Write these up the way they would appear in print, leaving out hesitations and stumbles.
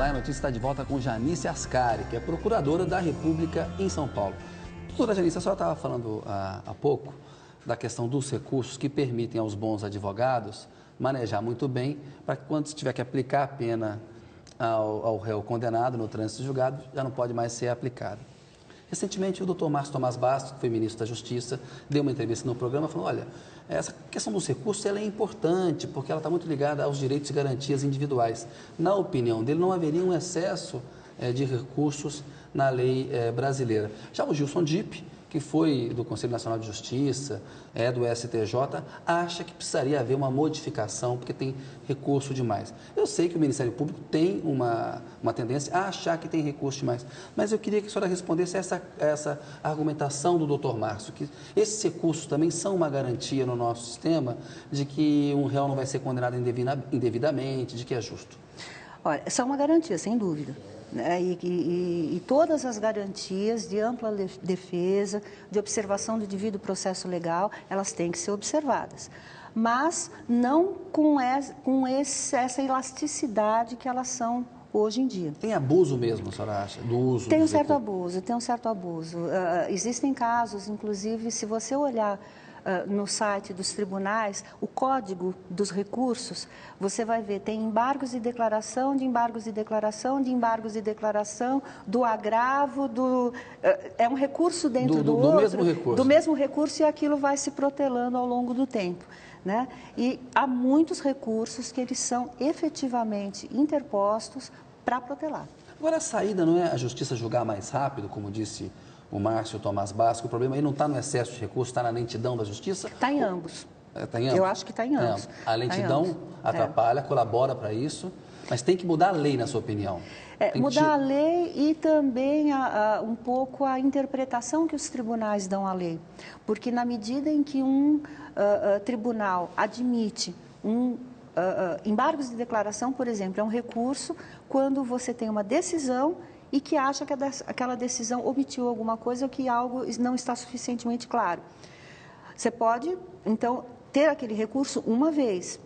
Olá, a notícia está de volta com Janice Ascari, que é procuradora da República em São Paulo. Doutora Janice, a senhora estava falando há pouco da questão dos recursos que permitem aos bons advogados manejar muito bem para que quando tiver que aplicar a pena ao réu condenado no trânsito julgado, já não pode mais ser aplicada. Recentemente, o doutor Márcio Tomás Bastos, que foi ministro da Justiça, deu uma entrevista no programa e falou, olha, essa questão dos recursos ela é importante porque ela está muito ligada aos direitos e garantias individuais. Na opinião dele, não haveria um excesso de recursos na lei brasileira. Já o Gilson Dipp, que foi do Conselho Nacional de Justiça, do STJ, acha que precisaria haver uma modificação, porque tem recurso demais. Eu sei que o Ministério Público tem uma tendência a achar que tem recurso demais, mas eu queria que a senhora respondesse essa argumentação do doutor Márcio, que esses recursos também são uma garantia no nosso sistema de que um réu não vai ser condenado indevidamente, de que é justo. Olha, são uma garantia, sem dúvida. E todas as garantias de ampla defesa, de observação do devido processo legal, elas têm que ser observadas. Mas não com essa elasticidade que elas são hoje em dia. Tem abuso mesmo, a senhora acha, do uso? Tem um certo abuso. Existem casos, inclusive, se você olhar no site dos tribunais, o código dos recursos, você vai ver, tem embargos de declaração, de embargos de declaração, de embargos de declaração, do agravo, é um recurso dentro do outro, mesmo recurso. Do mesmo recurso, e aquilo vai se protelando ao longo do tempo, né? E há muitos recursos que eles são efetivamente interpostos para protelar. Agora, a saída não é a justiça julgar mais rápido, como disse o Márcio Tomás Bastos, o problema aí não está no excesso de recursos, está na lentidão da justiça? Está em ambos. Está em ambos? Eu acho que está em ambos. A lentidão atrapalha, colabora para isso, mas tem que mudar a lei, na sua opinião? Mudar a lei e também um pouco a interpretação que os tribunais dão à lei. Porque na medida em que um tribunal admite embargos de declaração, por exemplo, é um recurso quando você tem uma decisão e que acha que aquela decisão omitiu alguma coisa ou que algo não está suficientemente claro. Você pode, então, ter aquele recurso uma vez.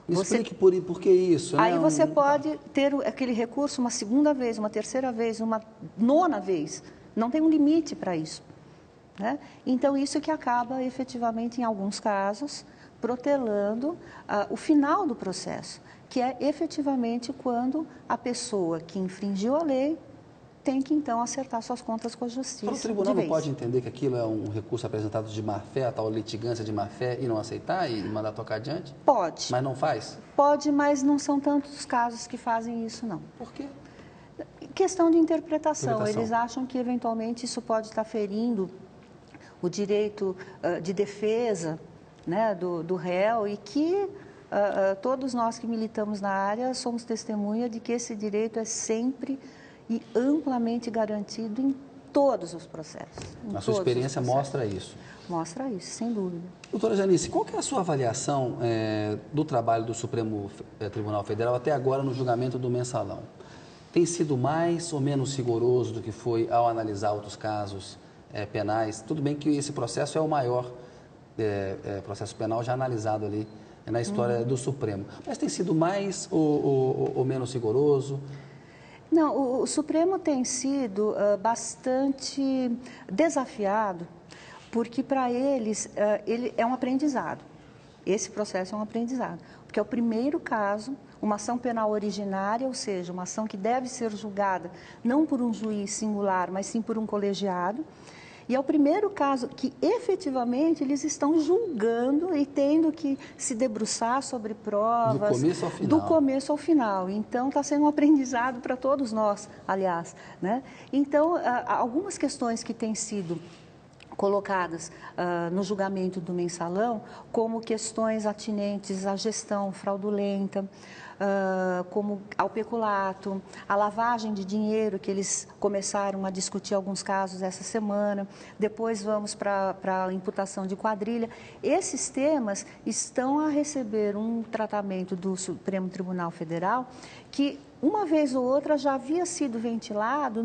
Explique por que isso. Aí você pode ter aquele recurso uma segunda vez, uma terceira vez, uma nona vez. Não tem um limite para isso, né? Então, isso que acaba, efetivamente, em alguns casos, protelando o final do processo, que é efetivamente quando a pessoa que infringiu a lei tem que, então, acertar suas contas com a justiça. O tribunal não pode entender que aquilo é um recurso apresentado de má-fé, a tal litigância de má-fé, e não aceitar e mandar tocar adiante? Pode. Mas não faz? Pode, mas não são tantos os casos que fazem isso, não. Por quê? Questão de interpretação. Eles acham que, eventualmente, isso pode estar ferindo o direito de defesa, né, do réu, e que todos nós que militamos na área somos testemunha de que esse direito é sempre e amplamente garantido em todos os processos. A sua experiência mostra isso? Mostra isso, sem dúvida. Doutora Janice, qual que é a sua avaliação do trabalho do Supremo Tribunal Federal até agora no julgamento do mensalão? Tem sido mais ou menos rigoroso do que foi ao analisar outros casos penais? Tudo bem que esse processo é o maior processo penal já analisado ali na história do Supremo. Mas tem sido mais ou menos rigoroso? Não, o Supremo tem sido bastante desafiado, porque para eles ele é um aprendizado. Esse processo é um aprendizado, porque é o primeiro caso, uma ação penal originária, ou seja, uma ação que deve ser julgada não por um juiz singular, mas sim por um colegiado. E é o primeiro caso que, efetivamente, eles estão julgando e tendo que se debruçar sobre provas. Do começo ao final. Do começo ao final. Então, está sendo um aprendizado para todos nós, aliás, né? Então, algumas questões que têm sido colocadas no julgamento do mensalão, como questões atinentes à gestão fraudulenta, como ao peculato, a lavagem de dinheiro, que eles começaram a discutir alguns casos essa semana, depois vamos para a imputação de quadrilha. Esses temas estão a receber um tratamento do Supremo Tribunal Federal que, uma vez ou outra, já havia sido ventilado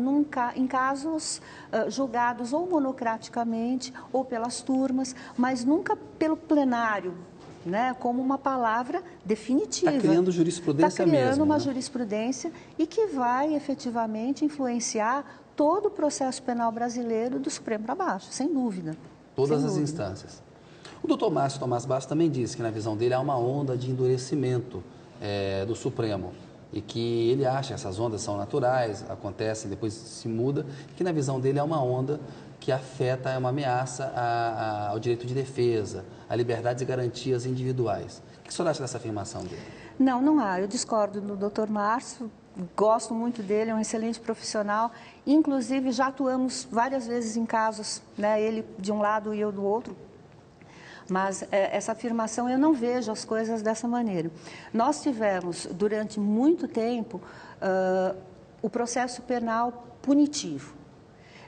em casos julgados ou monocraticamente ou pelas turmas, mas nunca pelo plenário né, como uma palavra definitiva. Está criando jurisprudência mesmo. Está criando uma né? jurisprudência e que vai efetivamente influenciar todo o processo penal brasileiro do Supremo para baixo, sem dúvida. Todas as instâncias. O doutor Márcio Tomás Bastos também disse que, na visão dele, há uma onda de endurecimento do Supremo e que ele acha que essas ondas são naturais, acontecem, depois se muda, e que, na visão dele, é uma onda que afeta, é uma ameaça ao direito de defesa, a liberdades e garantias individuais. O que o senhor acha dessa afirmação dele? Não há. Eu discordo do doutor Márcio, gosto muito dele, é um excelente profissional. Inclusive, já atuamos várias vezes em casos, né, ele de um lado e eu do outro. Mas essa afirmação, eu não vejo as coisas dessa maneira. Nós tivemos, durante muito tempo, o processo penal punitivo.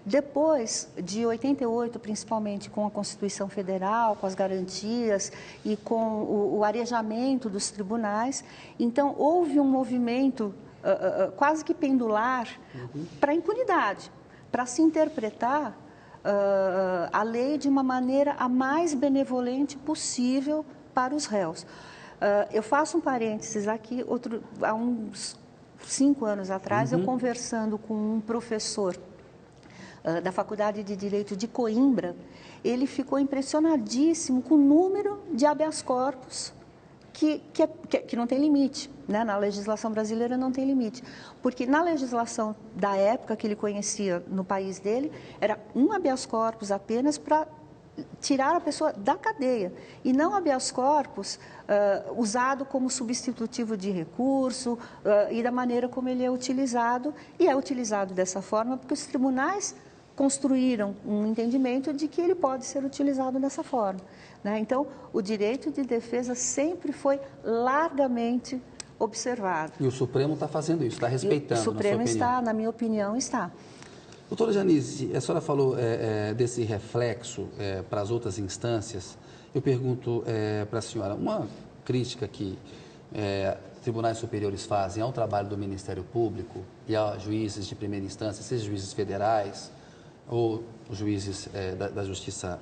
Depois de 88, principalmente com a Constituição Federal, com as garantias e com o arejamento dos tribunais, então houve um movimento quase que pendular para a impunidade, para se interpretar a lei de uma maneira a mais benevolente possível para os réus. Eu faço um parênteses aqui, há uns 5 anos atrás, eu conversando com um professor da Faculdade de Direito de Coimbra, ele ficou impressionadíssimo com o número de habeas corpus que não tem limite, né? Na legislação brasileira não tem limite, porque na legislação da época que ele conhecia no país dele, era um habeas corpus apenas para tirar a pessoa da cadeia, e não habeas corpus usado como substitutivo de recurso e da maneira como ele é utilizado, e é utilizado dessa forma porque os tribunais construíram um entendimento de que ele pode ser utilizado dessa forma, né? Então, o direito de defesa sempre foi largamente observado. E o Supremo está fazendo isso, está respeitando, o Supremo na sua opinião? está, na minha opinião, está. Doutora Janice, a senhora falou desse reflexo para as outras instâncias. Eu pergunto para a senhora, uma crítica que tribunais superiores fazem ao trabalho do Ministério Público e a juízes de primeira instância, seja juízes federais ou juízes da Justiça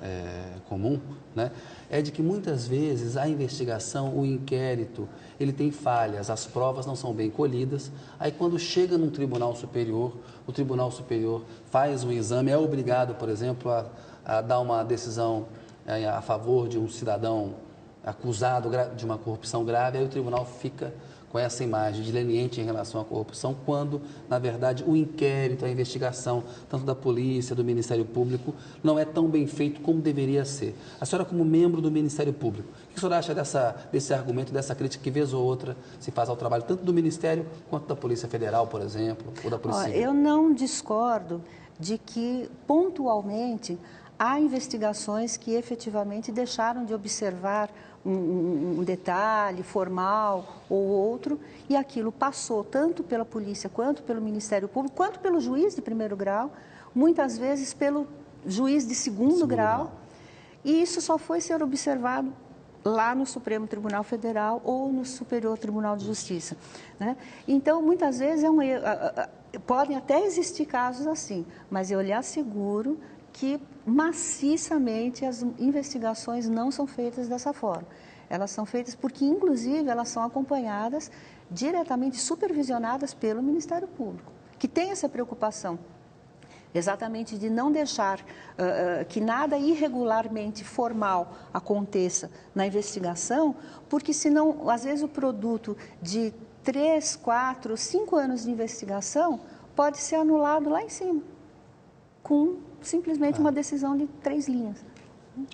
Comum, né, é de que muitas vezes a investigação, o inquérito, ele tem falhas, as provas não são bem colhidas. Aí quando chega num tribunal superior, o tribunal superior faz um exame, é obrigado, por exemplo, a dar uma decisão a favor de um cidadão acusado de uma corrupção grave, aí o tribunal fica com essa imagem de leniente em relação à corrupção, quando, na verdade, o inquérito, a investigação, tanto da polícia, do Ministério Público, não é tão bem feito como deveria ser. A senhora, como membro do Ministério Público, o que a senhora acha desse argumento, dessa crítica que, vez ou outra, se faz ao trabalho tanto do Ministério quanto da Polícia Federal, por exemplo, ou da Polícia Civil? Eu não discordo de que, pontualmente, há investigações que efetivamente deixaram de observar um detalhe formal ou outro, e aquilo passou tanto pela polícia, quanto pelo Ministério Público, quanto pelo juiz de primeiro grau, muitas vezes pelo juiz de segundo grau, e isso só foi ser observado lá no Supremo Tribunal Federal ou no Superior Tribunal de Justiça, né? Então, muitas vezes podem até existir casos assim, mas eu lhe asseguro que maciçamente as investigações não são feitas dessa forma. Elas são feitas porque, inclusive, elas são acompanhadas diretamente, supervisionadas pelo Ministério Público, que tem essa preocupação exatamente de não deixar que nada irregularmente formal aconteça na investigação, porque senão, às vezes, o produto de 3, 4, 5 anos de investigação pode ser anulado lá em cima, com simplesmente uma decisão de 3 linhas.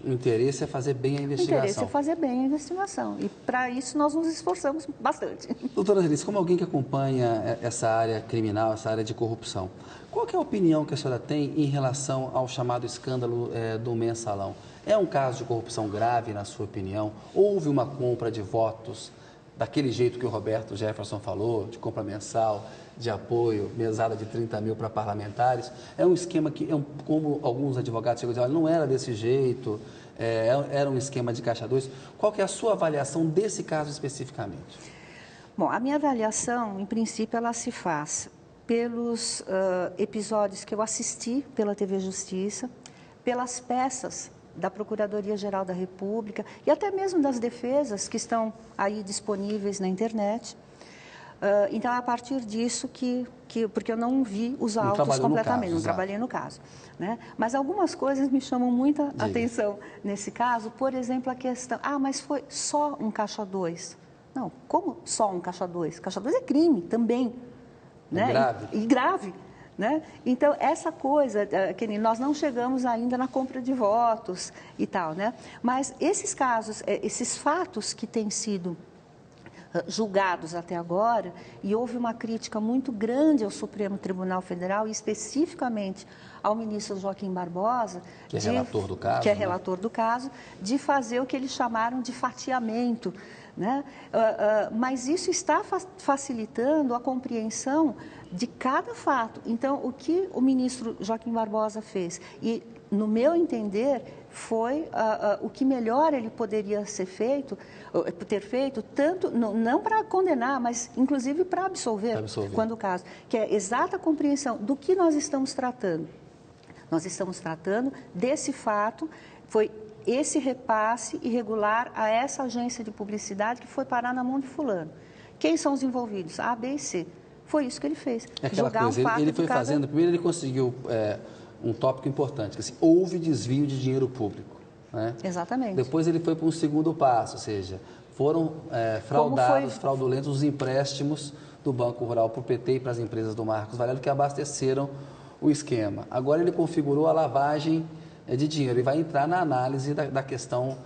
O interesse é fazer bem a investigação. O interesse é fazer bem a investigação. E, para isso, nós nos esforçamos bastante. Doutora Janice, como alguém que acompanha essa área criminal, essa área de corrupção, qual que é a opinião que a senhora tem em relação ao chamado escândalo do Mensalão? É um caso de corrupção grave, na sua opinião? Houve uma compra de votos daquele jeito que o Roberto Jefferson falou, de compra mensal, de apoio, mesada de 30 mil para parlamentares? É um esquema que, como alguns advogados chegam a dizer, olha, não era desse jeito, era um esquema de caixa 2. Qual que é a sua avaliação desse caso especificamente? Bom, a minha avaliação, em princípio, ela se faz pelos episódios que eu assisti pela TV Justiça, pelas peças da Procuradoria-Geral da República e até mesmo das defesas que estão aí disponíveis na internet. Então, é a partir disso porque eu não vi os autos completamente, não trabalhei no caso. Né? Mas algumas coisas me chamam muita atenção nesse caso. Por exemplo, a questão, mas foi só um caixa 2. Não, como só um caixa 2? Caixa 2 é crime também. Né? Grave. E grave. Né? Então, essa coisa, que nós não chegamos ainda na compra de votos e tal, né? Mas esses casos, esses fatos que têm sido julgados até agora, e houve uma crítica muito grande ao Supremo Tribunal Federal, e especificamente ao ministro Joaquim Barbosa, que é relator do caso, que é relator do caso, de fazer o que eles chamaram de fatiamento. Né? Mas isso está facilitando a compreensão de cada fato. Então, o que o ministro Joaquim Barbosa fez, e no meu entender, foi o que melhor ele poderia ter feito, tanto não para condenar, mas inclusive para absolver, quando o caso, que é a exata compreensão do que nós estamos tratando. Nós estamos tratando desse fato, foi esse repasse irregular a essa agência de publicidade que foi parar na mão de fulano. Quem são os envolvidos? A, B e C. Foi isso que ele fez. É aquela coisa, ele foi fazendo, primeiro ele conseguiu um tópico importante, que assim, houve desvio de dinheiro público. Né? Exatamente. Depois ele foi para um segundo passo, ou seja, foram fraudulentos os empréstimos do Banco Rural para o PT e para as empresas do Marcos Varelo que abasteceram o esquema. Agora ele configurou a lavagem de dinheiro e vai entrar na análise da questão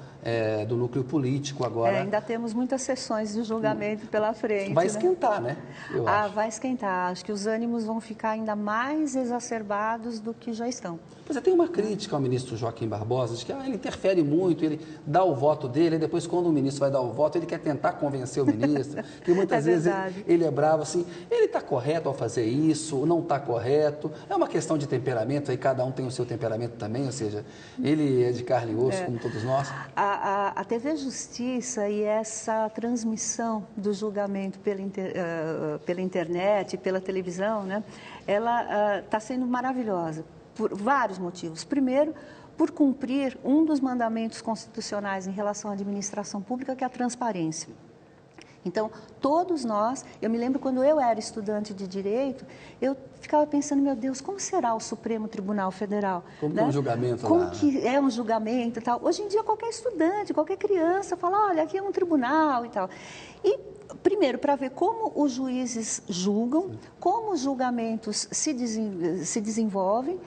do núcleo político agora. Ainda temos muitas sessões de julgamento pela frente. Vai esquentar, né? Eu acho. Vai esquentar. Acho que os ânimos vão ficar ainda mais exacerbados do que já estão. Pois tem uma crítica ao ministro Joaquim Barbosa, de que ele interfere muito, ele dá o voto dele, e depois quando o ministro vai dar o voto, ele quer tentar convencer o ministro, que muitas vezes ele é bravo assim, ele está correto ao fazer isso, não está correto, é uma questão de temperamento, aí cada um tem o seu temperamento também, ou seja, ele é de carne e osso, como todos nós. A TV Justiça e essa transmissão do julgamento pela internet, pela televisão, né, ela está sendo maravilhosa. Por vários motivos. Primeiro, por cumprir um dos mandamentos constitucionais em relação à administração pública, que é a transparência. Então, todos nós, eu me lembro quando eu era estudante de Direito, eu ficava pensando, meu Deus, como será o Supremo Tribunal Federal? Como que é um julgamento como lá? Como que é um julgamento e tal? Hoje em dia, qualquer estudante, qualquer criança fala, olha, aqui é um tribunal e tal. E, primeiro, para ver como os juízes julgam, como os julgamentos se desenvolvem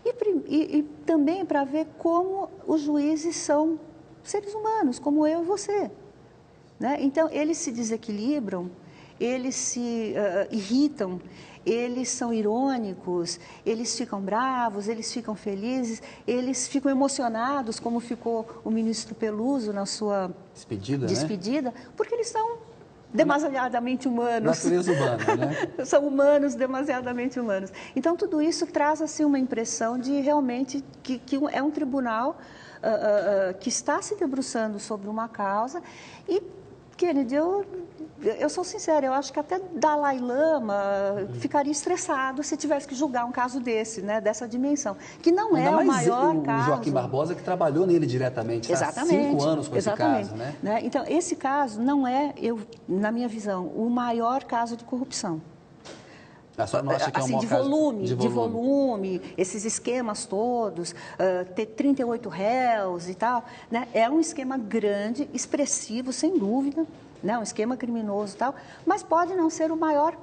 e também para ver como os juízes são seres humanos, como eu e você. Né? Então, eles se desequilibram, eles se irritam, eles são irônicos, eles ficam bravos, eles ficam felizes, eles ficam emocionados, como ficou o ministro Peluso na sua despedida, né? Porque eles são demasiadamente humanos. Natureza humana, né? São humanos, demasiadamente humanos. Então, tudo isso traz assim, uma impressão de realmente que é um tribunal que está se debruçando sobre uma causa e, Kennedy, eu sou sincera, eu acho que até Dalai Lama ficaria estressado se tivesse que julgar um caso desse, né, dessa dimensão, que não é o maior caso. O Joaquim Barbosa que trabalhou nele diretamente, há 5 anos com esse caso, né? Então, esse caso não é, na minha visão, o maior caso de corrupção. A senhora não acha que é um maior de volume, esses esquemas todos, ter 38 réus e tal, né? É um esquema grande, expressivo, sem dúvida, né? Um esquema criminoso e tal, mas pode não ser o maior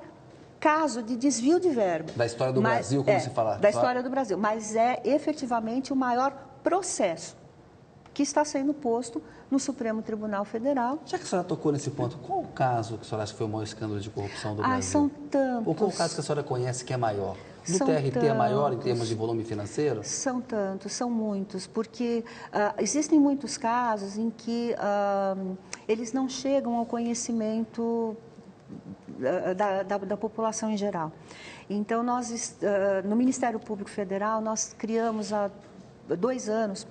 caso de desvio de verba. Da história do Brasil, como se fala. Da história do Brasil, mas é efetivamente o maior processo que está sendo posto no Supremo Tribunal Federal. Já que a senhora tocou nesse ponto, qual o caso que a senhora acha que foi o maior escândalo de corrupção do Brasil? São tantos. Ou qual o caso que a senhora conhece que é maior? Do TRT tantos. É maior em termos de volume financeiro? São tantos, são muitos, porque existem muitos casos em que eles não chegam ao conhecimento da população em geral. Então, nós, no Ministério Público Federal, nós criamos há 2 anos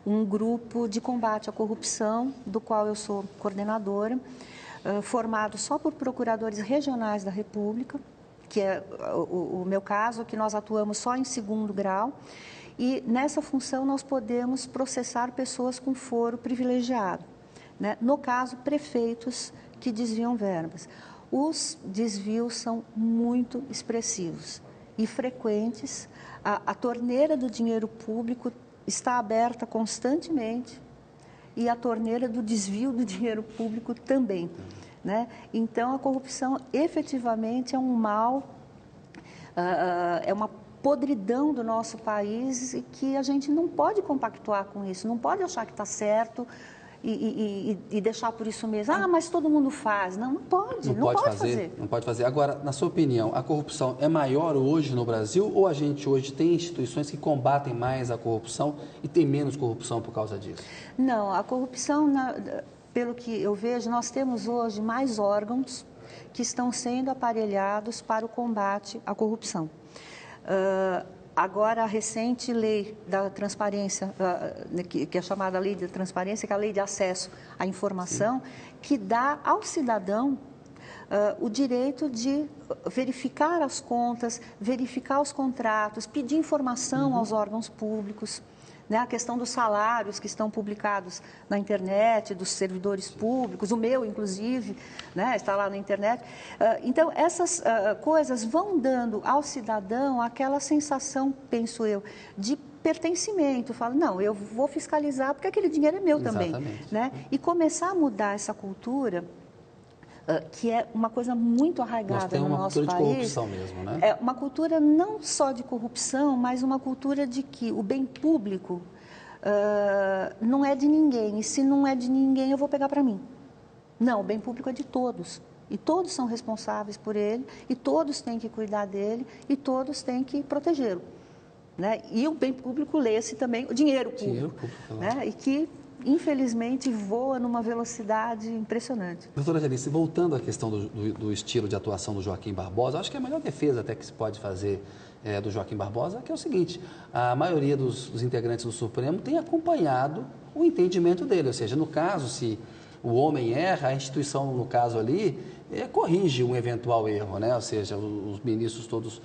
um grupo de combate à corrupção, do qual eu sou coordenadora, formado só por procuradores regionais da República, que é o meu caso, que nós atuamos só em 2º grau, E nessa função nós podemos processar pessoas com foro privilegiado, né? No caso, prefeitos que desviam verbas. Os desvios são muito expressivos e frequentes. A torneira do dinheiro público está aberta constantemente e a torneira do desvio do dinheiro público também, né? Então, a corrupção efetivamente é um mal, é uma podridão do nosso país e que a gente não pode compactuar com isso, não pode achar que está certo e deixar por isso mesmo. Ah, mas todo mundo faz. Não, não pode, não pode fazer. Não pode fazer. Agora, na sua opinião, a corrupção é maior hoje no Brasil ou a gente hoje tem instituições que combatem mais a corrupção e tem menos corrupção por causa disso? Não, a corrupção, pelo que eu vejo, nós temos hoje mais órgãos que estão sendo aparelhados para o combate à corrupção. Agora, a recente lei da transparência, que é chamada lei de transparência, que é a lei de acesso à informação, sim, que dá ao cidadão o direito de verificar as contas, verificar os contratos, pedir informação aos órgãos públicos. Né, a questão dos salários que estão publicados na internet, dos servidores públicos, o meu, inclusive, né, está lá na internet. Então, essas coisas vão dando ao cidadão aquela sensação, penso eu, de pertencimento. Fala, não, eu vou fiscalizar porque aquele dinheiro é meu também. Né? E começar a mudar essa cultura, que é uma coisa muito arraigada no nosso país. Nós temos uma cultura de corrupção mesmo, né? É uma cultura não só de corrupção, mas uma cultura de que o bem público não é de ninguém. E se não é de ninguém, eu vou pegar para mim. Não, o bem público é de todos. E todos são responsáveis por ele, e todos têm que cuidar dele, e todos têm que protegê-lo. Né? E o bem público lê-se também o dinheiro público. Dinheiro público, né? E que infelizmente, voa numa velocidade impressionante. Doutora Janice, voltando à questão do estilo de atuação do Joaquim Barbosa, acho que a melhor defesa até que se pode fazer do Joaquim Barbosa é o seguinte: a maioria dos integrantes do Supremo tem acompanhado o entendimento dele, ou seja, no caso, se o homem erra, a instituição, no caso ali, corrige um eventual erro, né? Ou seja, os ministros todos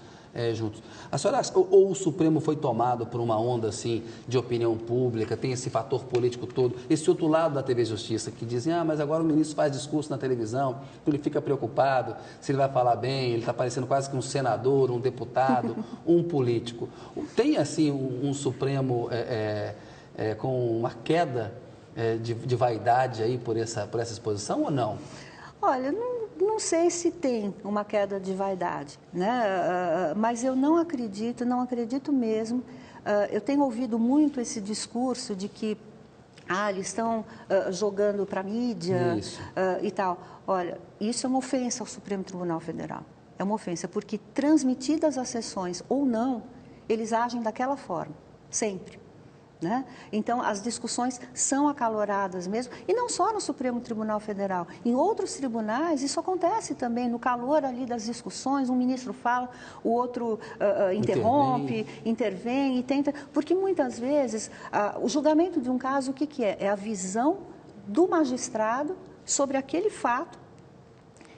juntos. A senhora, ou o Supremo foi tomado por uma onda assim de opinião pública, tem esse fator político todo, esse outro lado da TV Justiça que dizem, mas agora o ministro faz discurso na televisão, ele fica preocupado se ele vai falar bem, ele está parecendo quase que um senador, um deputado, um político. Tem assim um Supremo com uma queda de vaidade aí por essa exposição ou não? Olha, não sei se tem uma queda de vaidade, né? Mas eu não acredito mesmo. Eu tenho ouvido muito esse discurso de que eles estão jogando para a mídia e tal. Olha, isso é uma ofensa ao Supremo Tribunal Federal. É uma ofensa, porque transmitidas as sessões ou não, eles agem daquela forma, sempre. Né? Então, as discussões são acaloradas mesmo, e não só no Supremo Tribunal Federal. Em outros tribunais, isso acontece também, no calor ali das discussões, um ministro fala, o outro interrompe, intervém e tenta... Porque muitas vezes, o julgamento de um caso, o que é? É a visão do magistrado sobre aquele fato,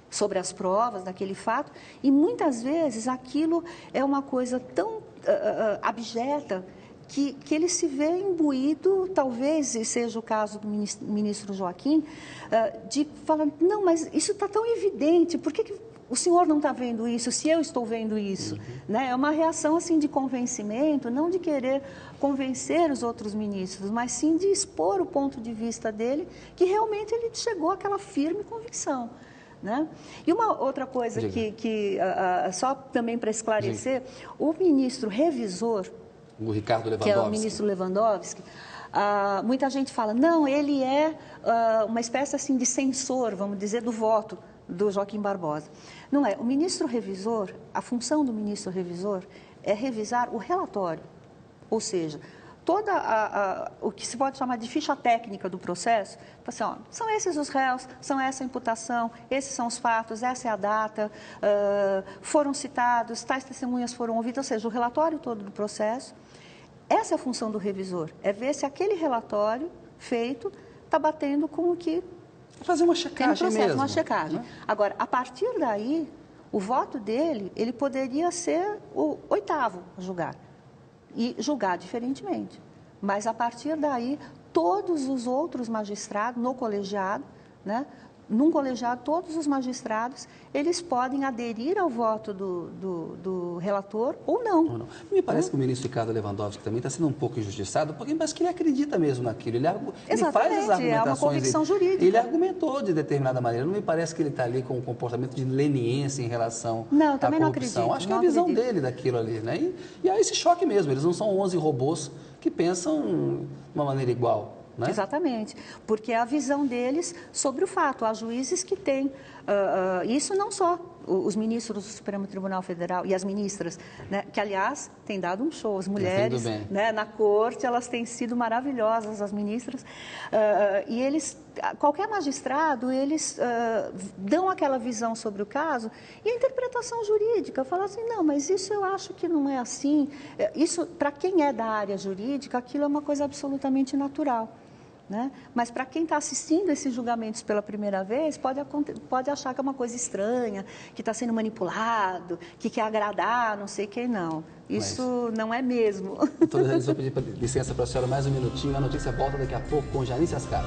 sobre as provas daquele fato, e muitas vezes aquilo é uma coisa tão abjeta, que ele se vê imbuído, talvez seja o caso do ministro Joaquim, de falar, não, mas isso está tão evidente, por que o senhor não está vendo isso, se eu estou vendo isso? Né? É uma reação assim, de convencimento, não de querer convencer os outros ministros, mas sim de expor o ponto de vista dele, que realmente ele chegou àquela firme convicção. Né? E uma outra coisa só também para esclarecer, o ministro revisor, o Ricardo Lewandowski, que é o ministro Lewandowski, muita gente fala, não, ele é uma espécie assim de censor, vamos dizer, do voto do Joaquim Barbosa. Não é. O ministro revisor, a função do ministro revisor é revisar o relatório, ou seja, o que se pode chamar de ficha técnica do processo, assim, são esses os réus, são essa a imputação, esses são os fatos, essa é a data, foram citados, tais testemunhas foram ouvidas, ou seja, o relatório todo do processo. Essa é a função do revisor, é ver se aquele relatório feito está batendo com o que... Fazer uma checagem mesmo. Uma checagem. Né? Agora, a partir daí, o voto dele, ele poderia ser o 8º a julgar. e julgar diferentemente. Mas, a partir daí, todos os outros magistrados no colegiado, né? Num colegiado, todos os magistrados, eles podem aderir ao voto do relator ou não. Ou não. Me parece que o ministro Ricardo Lewandowski também está sendo um pouco injustiçado, porque parece que ele acredita mesmo naquilo. Ele faz as argumentações. É uma convicção jurídica. Ele argumentou de determinada maneira. Não me parece que ele está ali com um comportamento de leniência em relação não, à também corrupção. Não acredito. Acho que é a visão dele daquilo ali, né? E há esse choque mesmo. Eles não são 11 robôs que pensam de uma maneira igual. Né? Exatamente, porque é a visão deles sobre o fato. Há juízes que têm, isso não só os ministros do Supremo Tribunal Federal e as ministras, né, que, aliás, têm dado um show. As mulheres, né, na corte, elas têm sido maravilhosas, as ministras, e eles, qualquer magistrado, eles dão aquela visão sobre o caso e a interpretação jurídica fala assim, não, mas isso eu acho que não é assim. Isso, para quem é da área jurídica, aquilo é uma coisa absolutamente natural. Né? Mas para quem está assistindo esses julgamentos pela primeira vez, pode achar que é uma coisa estranha, que está sendo manipulado, que quer agradar, não sei quem, não. Isso não é mesmo. Doutora Janice, eu vou pedir licença para a senhora mais um minutinho. A notícia volta daqui a pouco com Janice Ascari.